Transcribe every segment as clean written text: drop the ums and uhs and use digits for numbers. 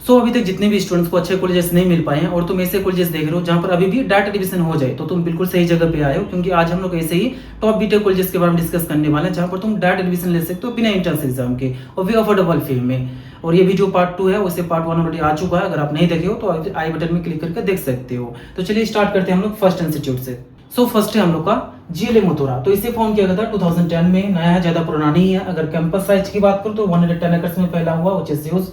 सो अभी तक जितने भी स्टूडेंट्स को अच्छे कॉलेजेस नहीं मिल पाए हैं और तुम ऐसे कॉलेजेस देख रहे हो जहाँ पर अभी भी डायरेक्ट एडमिशन हो जाए, तो तुम बिल्कुल सही जगह पे आए हो, क्योंकि आज हम लोग ऐसे ही टॉप बीटेक कॉलेजेस के बारे में डिस्कस करने वाले हैं जहाँ पर तुम डायरेक्ट एडमिशन ले सकते हो बिना एंट्रेंस एग्जाम के और भी अफोर्डेबल फी में। और ये वीडियो पार्ट 2 है, उससे पार्ट 1 ऑलरेडी आ चुका है, अगर आप नहीं देखे हो तो आई बटन में क्लिक करके देख सकते हो। तो चलिए स्टार्ट करते हैं हम लोग फर्स्ट इंस्टीट्यूट से। सो फर्स्ट है हम लोग का GLA मथुरा। तो इसे फॉर्म किया गया था 2010 में, नया है, ज्यादा पुराना नहीं है। अगर कैंपस साइज की बात करूँ तो 110 एकड़ में फैला हुआ, which is huge।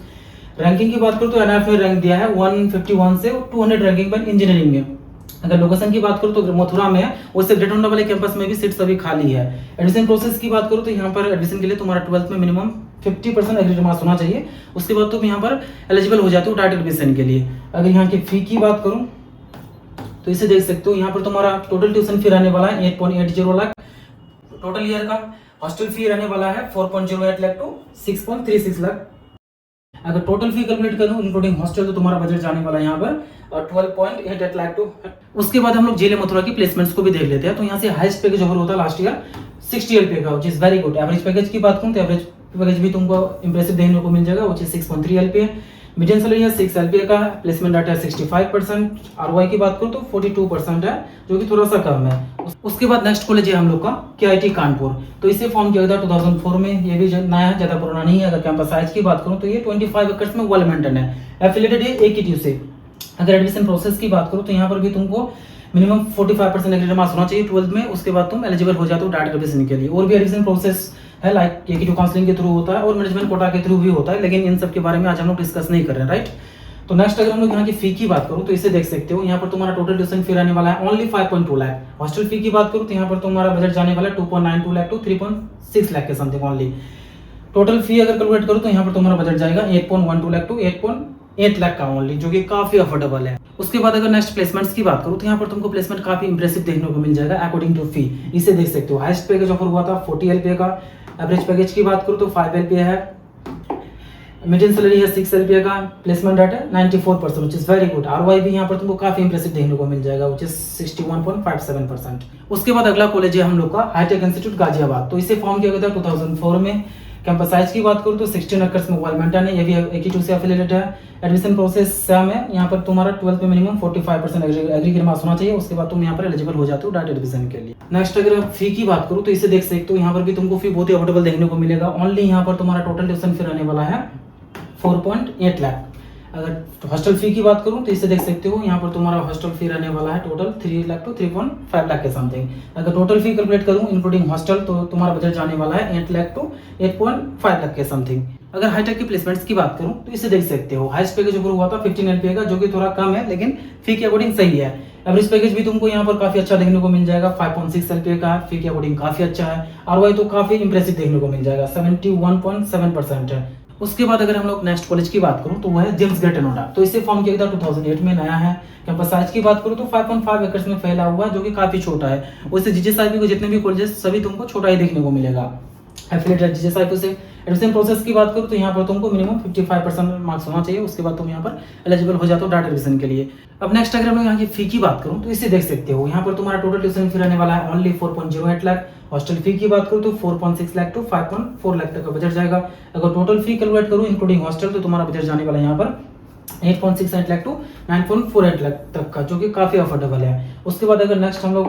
रैंकिंग की बात करूँ तो NIRF में रैंक दिया है 151 से 200 रैंकिंग पर इंजीनियरिंग में। अगर लोकेशन की बात करूँ तो मथुरा में है, उससे ग्रेटर नोएडा वाले कैंपस में भी सीट्स अभी खाली है। एडमिशन प्रोसेस की बात करूँ तो यहाँ पर एडमिशन के लिए तुम्हारा 12th में मिनिमम 50% एग्रीड मार्क्स होना चाहिए, उसके बाद तुम यहाँ पर एलिजिबल हो जाते हो डायरेक्ट एडमिशन के लिए। अगर यहाँ की फी की बात करूँ तो इसे देख सकते हो, यहाँ पर तुम्हारा टोटल ट्यूशन फी रहने वाला है 8.80 लाख, टोटल ईयर का हॉस्टल फी रहने वाला है 4.08 लाख टू 6.36 लाख। अगर टोटल फी कैलकुलेट करूं इंक्लूडिंग हॉस्टल तो तुम्हारा बजट जाने वाला है यहाँ पर 12.88 लाख टू। उसके बाद हम लोग GLA मथुरा की प्लेसमेंट्स को भी देख लेते हैं। तो यहाँ से हाईएस्ट पैकेज ऑफर होता है लास्ट ईयर 60 LPA का, which is very good. Average package की बात करूं तो एवरेज पैकेज भी तुमको इंप्रेसिव देखने को मिल जाएगा, which is 6.3 LPA। Medium salary है 6 LPA का, प्लेसमेंट डाटा है 65%। ROI की बात करूं तो 42% है, जो कि थोड़ा सा कम है। उसके बाद नेक्स्ट कॉलेज है हम लोग का KIT कानपुर। तो इसे फॉर्म किया गया था 2004 में, ये भी नया है, ज्यादा पुराना नहीं है। अगर कैंपस साइज की बात करूं तो ये 25 एकड़ में वेल मेंटेन है, एफिलिएटेड है AKTU से। अगर एडमिशन प्रोसेस की बात करूं तो यहाँ पर भी तुमको मिनिमम 45% एग्रीड मार्क्स होना चाहिए 12th में, उसके बाद तुम एलिजिबल हो जाते हो डायरेक्ट एडमिशन के लिए। और भी एडमिशन प्रोसेस है, लाइक AKTU काउंसलिंग के थ्रू होता है और मैनेजमेंट कोटा के थ्रू भी होता है, लेकिन इन सब के बारे में आज हम लोग डिस्कस नहीं कर रहे हैं, राइट। तो नेक्स्ट अगर हम लोग यहाँ की फी की बात करूँ तो इसे देख सकते हो, यहाँ पर तुम्हारा टोटल ट्यूशन फी रहने वाला है ओनली 5.2 लाख। हॉस्टल फी की बात करूँ तो यहाँ पर तुम्हारा बजट जाने वाला है 2.92 लाख टू 3.6 लाख के समथिंग ओनली। टोटल फी अगर कैलकुलेट करूँ तो यहाँ पर तुम्हारा बजट जाएगा 8.12 लाख टू 8.8 लाख का ओनली, जो कि काफी अफोर्डेबल है। उसके बाद अगर नेक्स्ट प्लेसमेंट्स की बात करूँ तो यहाँ पर तुमको प्लेसमेंट काफी इंप्रेसिव देखने को मिल जाएगा अकॉर्डिंग टू फी। इसे देख सकते हो, हाईएस्ट पैकेज ऑफर हुआ था 40 LPA का। एवरेज पैकेज की बात करूँ तो 5 LPA है। मीडियम सैलरी है 6 LPA का, प्लेसमेंट रेट है 94%, which is very good. ROI भी यहाँ पर तुमको काफी इंप्रेसिव देखने को मिल जाएगा, which is 61.57%। उसके बाद अगला कॉलेज है हम लोग का हाईटेक इंस्टीट्यूट गाजियाबाद। तो इसे फॉर्म किया गया था 2004 में। कैंपस साइज की बात करूँ तो 16 एकड़ में वेल मेंटेन है, ये भी AKTU से एफिलिएटेड है। एडमिशन प्रोसेस सेम है, यहाँ पर तुम्हारा 12th में मिनिमम 45% एग्रीगेट मार्क्स होना चाहिए, उसके बाद तुम यहाँ पर एलिजिबल हो जाते हो डायरेक्ट एडमिशन के लिए। नेक्स्ट अगर फी की बात करूँ तो इसे देख सकते हो, यहाँ पर भी तुमको फी बहुत ही अफोर्डेबल देखने को मिलेगा। ओनली यहाँ पर तुम्हारा टोटल ट्यूशन फी रहने वाला है 4.8 लाख। अगर हॉस्टल फी की बात करूं तो इसे देख सकते हो, यहाँ पर तुम्हारा हॉस्टल फी रहने वाला है टोटल 3 लाख टू 3.5 लाख के समथिंग। अगर टोटल फी कैलकुलेट करूं इंक्लूडिंग हॉस्टल तो तुम्हारा बजट जाने वाला है 8 लाख टू 8.5 लाख के समथिंग। अगर हाईटेक की प्लेसमेंट्स की बात करूं तो इसे देख सकते हो, हाईएस्ट पैकेज ऊपर हुआ था 15 LPA का, जो कि थोड़ा कम है लेकिन फी के अकॉर्डिंग सही है। एवरेज पैकेज भी तुमको यहाँ पर काफी अच्छा देखने को मिल जाएगा, 5.6 LPA का, फी के अकॉर्डिंग काफी अच्छा है। ROI तो काफी इंप्रेसिव देखने को मिल जाएगा, 71.7% है। उसके बाद अगर हम लोग नेक्स्ट कॉलेज की बात करूं तो वह है जेम्स ग्रेटर नोएडा। तो इसे फॉर्म किया गया था 2008 में, नया है। कैंपस साइज की बात करूं तो 5.5 एकड़ में फैला हुआ है, जो कि काफी छोटा है। वैसे GJSIP को जितने भी कॉलेजेस सभी तुमको छोटा ही देखने को मिलेगा, एफिलिएटेड GJSIP से। एडमिशन प्रोसेस की बात करूं तो यहाँ पर तुमको मिनिमम 55% मार्क्स होना चाहिए, उसके बाद तुम यहाँ पर एलिजिबल हो जाते हो डायरेक्ट एडमिशन के लिए। अब नेक्स्ट अगर हम यहाँ की फी की बात करूं तो इसे देख सकते हो, यहाँ पर तुम्हारा टोटल ट्यूशन फी रहने वाला है ओनली 4.08 लाख। हॉस्टल फी की बात करूं तो 4.6 लाख टू 5.4 लाख तक का बजट जाएगा। अगर टोटल फी कैलकुलेट करूं इंक्लूडिंग हॉस्टल तो तुम्हारा बजट जाने वाला है यहाँ पर 8.68 लाख टू 9.48 लाख तक का, जो कि काफी अफोर्डेबल है। उसके बाद अगर नेक्स्ट हम लोग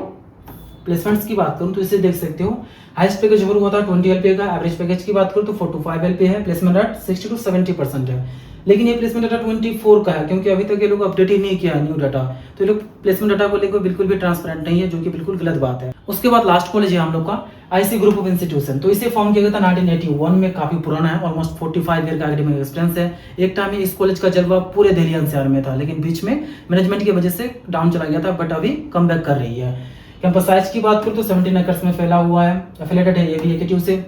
प्लेसमेंट्स की बात करूं तो इसे देख सकते हो, हाईएस्ट पैकेज ओवर हुआ था 20 LPA का। एवरेज पैकेज की बात करूं तो 4 to 5 LPA है, प्लेसमेंट रेट 60 to 70% है। लेकिन ये प्लेसमेंट डाटा 24 का है, क्योंकि अभी तक ये लोग अपडेट ही नहीं किया है न्यू डाटा, तो ये लोग प्लेसमेंट डाटा को लेकर बिल्कुल भी ट्रांसपेरेंट नहीं है, जो कि बिल्कुल गलत बात है। उसके बाद लास्ट कॉलेज है हम लोग का IC ग्रुप ऑफ इंस्टीट्यूशन। तो इसे फॉर्म किया गया था 1981 में, काफी पुराना है, ऑलमोस्ट 45 ईयर का एकेडमिक एक्सपीरियंस है। एक टाइम में इस कॉलेज का जलवा पूरे दिल्ली NCR में था, लेकिन बीच में मैनेजमेंट की वजह से डाउन चला गया था, बट अभी कम बैक कर रही है। कैंपस साइज की बात करूँ तो 17 एकड़ में फैला हुआ है, एफिलिएटेड है, ये भी AKTU से।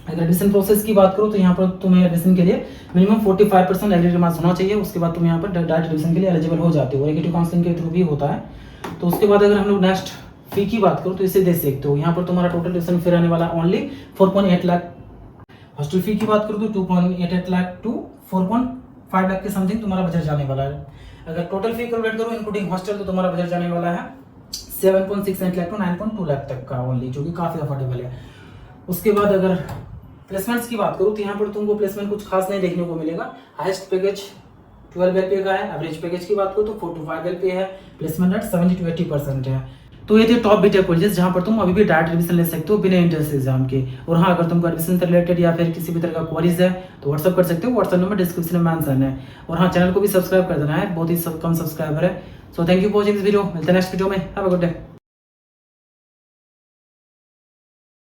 अगर एडमिशन प्रोसेस की बात करूँ तो यहाँ पर तुम्हें एडमिशन के लिए मिनिमम 45% एग्रीगेट मार्क्स होना चाहिए, उसके बाद तुम यहाँ पर डायरेक्ट एडमिशन के लिए एलिजिबल हो जाते हो, AKTU काउंसलिंग के थ्रू भी होता है। तो उसके बाद अगर हम लोग नेक्स्ट फी की बात करूँ तो इसे देख सकते हो, यहाँ पर तुम्हारा टोटल ट्यूशन फी रहने वाला ओनली 4.8 लाख। हॉस्टल फी की बात करूँ तो 2.88 लाख टू 4.5 लाख के समथिंग तुम्हारा बजट जाने वाला है। अगर टोटल फी कैलकुलेट करूँ इंक्लूडिंग हॉस्टल तो तुम्हारा बजट जाने वाला है 7.68 लाख टू 9.2 लाख तक का ओनली, जो कि काफी अफोर्डेबल है। उसके बाद अगर प्लेसमेंट्स की बात करूँ तो यहाँ पर तुमको प्लेसमेंट कुछ खास नहीं देखने को मिलेगा। हाईएस्ट पैकेज 12 एलपीए का है। एवरेज पैकेज की बात करो तो 4 to 5 एलपीए है। प्लेसमेंट रेट 70 to 80% है। तो ये थे टॉप बीटेक कॉलेजेस जहाँ पर तुम अभी भी डायरेक्ट एडमिशन ले सकते हो बिना एंट्रेंस एग्जाम के। और हाँ, अगर तुमको एडमिशन से रिलेटेड या फिर किसी भी तरह का क्वेरीज है तो व्हाट्सअप कर सकते हो। व्हाट्सअप नंबर डिस्क्रिप्शन में मेंशन है। और हाँ, चैनल को भी सब्सक्राइब कर देना है, बहुत ही कम सब्सक्राइबर है। So thank you for watching this video. मिलते हैं नेक्स्ट वीडियो में। Have a good day.